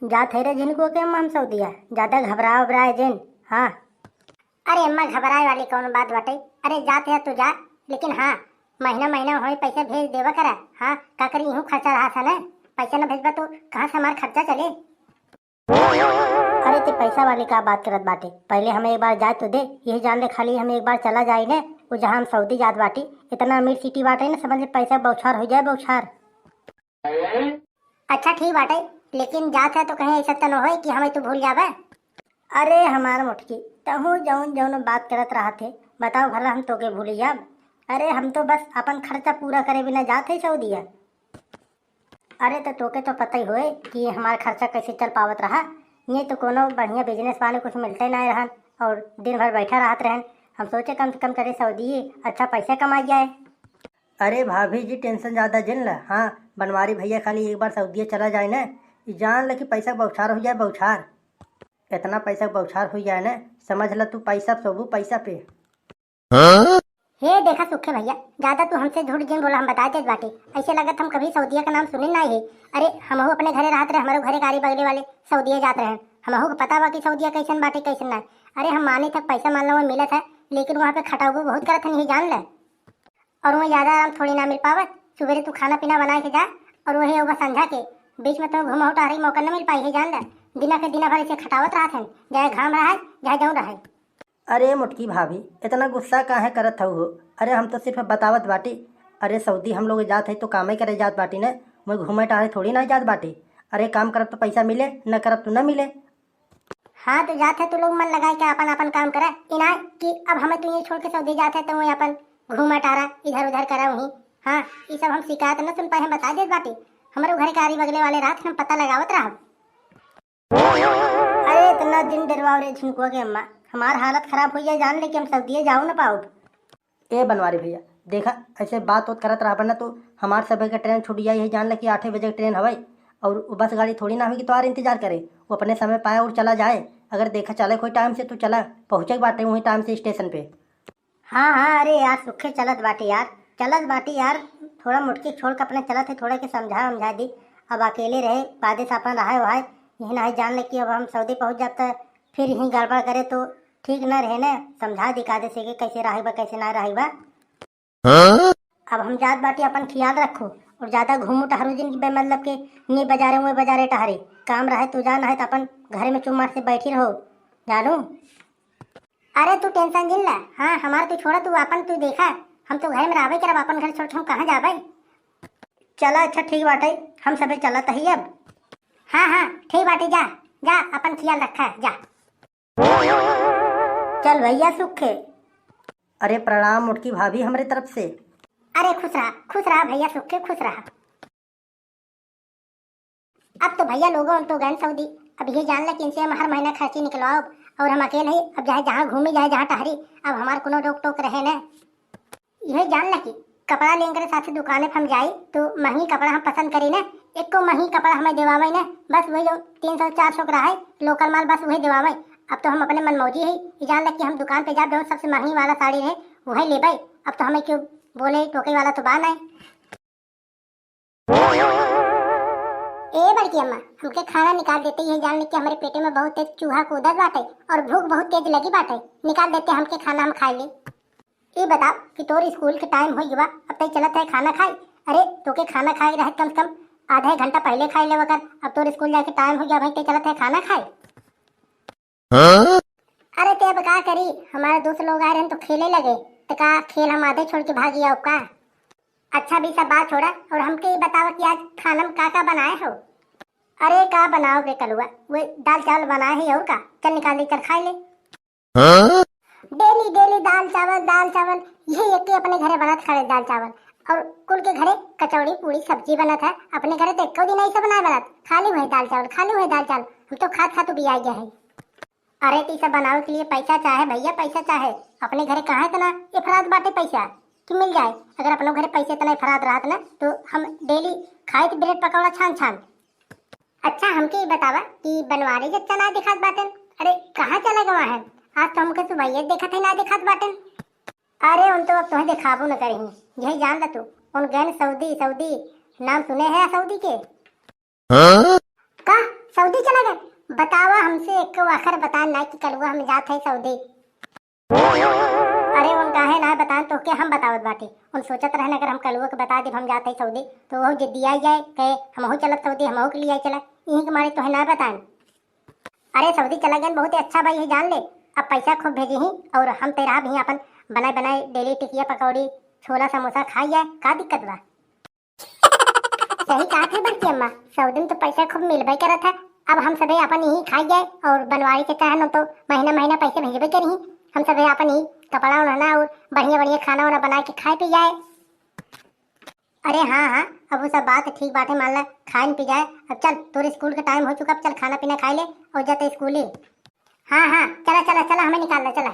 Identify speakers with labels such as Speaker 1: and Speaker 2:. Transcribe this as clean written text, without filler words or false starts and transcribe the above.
Speaker 1: जा थे रे जिनको के हम सऊदिया ज्यादा घबराओ घबराए जिन। हाँ अरे अम्मा घबराए वाली कौन बात बाटे। अरे जाते है तो जा, लेकिन हाँ महीना महीना हो पैसे भेज देवा करा। हाँ का करी यूँ खर्चा रहा था ना, पैसा न भेजबा तो कहाँ से हमारा खर्चा चले। अरे ते पैसा वाली का बात करत बाटे, पहले हमें एक बार जाए तो दे। यही जान ले खाली हमें एक बार चला जाए ना वो जहाँ हम सऊदी जात बाटी। इतना अमीर सिटी बाटे ना, समझ ले पैसा बौछार हो जाए बौछार। अच्छा ठीक बाटे, लेकिन जात है तो कहीं ऐसा तो न हो कि हमें तो भूल जावे। अरे हमार मुटकी तहु जौन जौन बात करत रहा थे, बताओ भला हम तो के भूल जाब। अरे हम तो बस अपन खर्चा पूरा करे बिना जाते सऊदिया। अरे तो तोके तो पता ही होए कि हमारा खर्चा कैसे चल पावत रहा। ये तो कोनो बढ़िया बिजनेस वाले कुछ मिलते ना रहन और दिन भर बैठा रहत रहन। हम सोचे कम से कम करे सऊदी अच्छा पैसा कमा जाए।
Speaker 2: अरे भाभी जी टेंशन ज़्यादा जिन ला। हाँ बनवारी भैया खाली एक बार सऊदी चला जाए ना, ये जान ल कि पैसा बौछार हो जाए बौछार। इतना पैसा बौछार हो जाए ना, समझ ल तू पैसा सबू पैसा पे।
Speaker 1: हे देखा सुखे भैया, ज्यादा तू हमसे झूठ जिन बोला हम बता देत बाटे। ऐसे लगत हम कभी सऊदिया का नाम सुने ना है। अरे हमहू अपने घरे रहत रहे, हमारे घरे गाड़ी बगले वाले सऊदिया जात रहे। हमहू को पता बा कि सऊदिया कैसन बाटे कैसन ना। अरे हम माने तक पैसा मान लो वहाँ मिलत है, लेकिन वहाँ पे खटाऊ बहुत करत है, नहीं जान ले। और वहाँ ज्यादा आराम थोड़ी ना मिल पावत। सुबह तू खाना पीना बना के जा और वही होगा संझा के बीच में तो घुमा टहरी मौका न मिल पाई है, जान ले। दिना के दिना भर ऐसे खटावत रहा है, चाहे घाम रहा है चाहे जाऊँ रहा है।
Speaker 2: अरे मुटकी भाभी इतना गुस्सा काहे करत हो। अरे हम तो सिर्फ बतावत बाटी। अरे सऊदी हम लोग जात है तो काम ही करे जात बाटी ना, मैं घूमे टहरे थोड़ी ना जात बाटी। अरे काम करब तो पैसा मिले, न करब तो न मिले।
Speaker 1: हाँ तो जाते तो लोग मन लगाए के अपन अपन काम करे, इना कि अब हमें तो ये छोड़ के सऊदी जाते हैं तो वही अपन घूमा टारा इधर उधर करा वहीं। हाँ ये सब हम शिकायत न सुन पाए, हम बता देत बाटी। हमारे घर के आरी बगले वाले रात हम पता लगावत रहा। अरे इतना दिन डरवाओ रे झुनकुआ के अम्मा, हमार हालत खराब हो जाए जान ले कि हम सऊदी जाऊँ ना पाओ।
Speaker 2: ए बनवारी भैया देखा ऐसे बात उत करत रहा ना तो हमार सब का ट्रेन छूट जाई है। जान ले कि 8 बजे ट्रेन हवाई और वो बस गाड़ी थोड़ी ना होगी तो आर इंतजार करे। वो अपने समय पाए और चला जाए। अगर देखा चले कोई टाइम से तो चला पहुँचे बाटे वहीं टाइम से स्टेशन पे।
Speaker 1: हाँ हाँ अरे यार सुखे चलत बाटी यार, चलत बाटी यार। थोड़ा मुटकी छोड़ के अपने चलत है, थोड़ा के समझा दी। अब अकेले रहे बादे से अपन रहा वहा यही ना जान ले कि अब हम सऊदी पहुँच जाता फिर यहीं गड़बड़ करे तो ठीक न रहे ना। समझा दी कादे से कि कैसे रही बा कैसे ना रही बा। अब हम जात बाटी अपन ख्याल रखो और ज्यादा घूमू टहरू दिन की मतलब के नी बाजारे हुए बाजारे टहरे। काम रहे तो जान रहे तो अपन घर में चुम्मार से बैठी रहो जानू। अरे तू टेंशन जिन ला। हाँ हमारा तू छोड़ा, तू अपन तू देखा हम तो घर में रहे कर अपन घर छोड़ हम कहाँ जाबे। चला अच्छा ठीक बाटे, हम सबे चलत ही अब। हाँ हाँ ठीक बाटे, जा जा अपन ख्याल रखा जा। चल भैया सुखे।
Speaker 2: अरे प्रणाम मुटकी भाभी हमारे तरफ से।
Speaker 1: अरे खुश रहा भैया सुखे, खुश रहा। अब तो भैया लोगों तो गए सऊदी, अब ये जान ले कि इनसे हम हर महीना खर्ची निकलवाओ और हम अकेले ही अब चाहे जहाँ घूमी जाए जहाँ टहरी अब हमारे कोनो रोक टोक रहे न। यही जान ले कि कपड़ा लेकर साथ दुकाने पर हम जाई तो महंगी कपड़ा हम पसंद करी ना, एक को महंगी कपड़ा हमें दिवावे ना, बस वही जो 300-400 का रहा लोकल माल बस वही दिवावे। अब तो हम अपने मनमौजी ही जान लग कि हम दुकान पे जाब जो सबसे महंगी वाला साड़ी है वही ले भाई। अब तो हमें क्यों बोले टोके वाला तो बान है। ए बड़की अम्मा हमके खाना निकाल देते ही जान ले कि हमारे पेटे में बहुत तेज चूहा कूदत बाटे और भूख बहुत तेज लगी बाटे, निकाल देते हमके खाना हम खाई ले। ये बताओ कि तोर स्कूल के टाइम हो गया अब तक चलत है खाना खाई। अरे तोके खाना खाए रहे कम से कम आधा घंटा पहले खाई ले वकर, अब तोर स्कूल जाके टाइम हो गया भाई ते चलत है खाना खाए। अरे ते अब का करी, हमारे दोस्त लोग आए रहे तो खेले लगे तो का खेल हम आधे छोड़ के भाग गया का। अच्छा भी सब बात छोड़ा और हमके ये बताओ कि आज खाना में का बनाए हो। अरे का बनाओ बे कलुआ, वो दाल चावल बनाए है और का, चल निकाल कर खाई ले। डेली डेली दाल चावल यही एक अपने घरे बनत खड़े दाल चावल और कुल के घरे कचौड़ी पूरी सब्जी बनत है। अपने घरे तो एको दिन ऐसा बनाए बनत खाली हुए दाल चावल खाली हुए दाल चावल, हम तो खा भी आ गया है। अरे तीसा बनाओ के लिए पैसा चाहे भैया, पैसा चाहे अपने घरे कहाँ इतना इफराद बाटे पैसा कि मिल जाए। अगर अपने घरे पैसे इतना इफराद रहत ना तो हम डेली खाए थे ब्रेड पकौड़ा छान छान। अच्छा हमके ये बतावा कि बनवारी जच्चा ना दिखात बाटन, अरे कहाँ चला गवा है। आज तो हमके सुबह देखा थे ना दिखात बाटन। अरे उन तो अब तुम्हें दिखाबू न करेंगे, यही जान ला तू उन गए सऊदी नाम सुने हैं सऊदी के। का सऊदी चला बतावा हमसे एक आखिर बता ना कि कल हम जात है सऊदी। अरे उन काहे ना बतान तो के हम बतावत बाटे। उन सोचत रहना अगर हम कलुआ के बता दे हम जाते सऊदी तो वो जिद्दी आई जाए कहे हमहू चलत सऊदी हमहू के लिए चला यही के मारे तो है ना बतान। अरे सऊदी चला गया बहुत ही अच्छा भाई है जान ले। अब पैसा खूब भेजी ही और हम तेरा भी अपन बनाए बनाए डेली टिकिया पकौड़ी छोला समोसा खाई जाए का दिक्कत बा। सही कहा थे बड़की अम्मा सऊदी में तो पैसा खूब मिलबे करत है। अब हम सभी अपन यही खाई जाए और बनवारी के चाहे तो महीना महीना पैसे भेजबे करी हम सभी अपन ही कपड़ा उड़ाना और बढ़िया बढ़िया खाना वाना बना के खाए पी जाए। अरे हाँ हाँ अब वो सब बात ठीक बात है मान ला खाए पी जाए। अब चल तोरे स्कूल का टाइम हो चुका अब चल खाना पीना खाई ले और जाते स्कूल ही। हाँ हाँ चला चला चला हमें निकालना चला।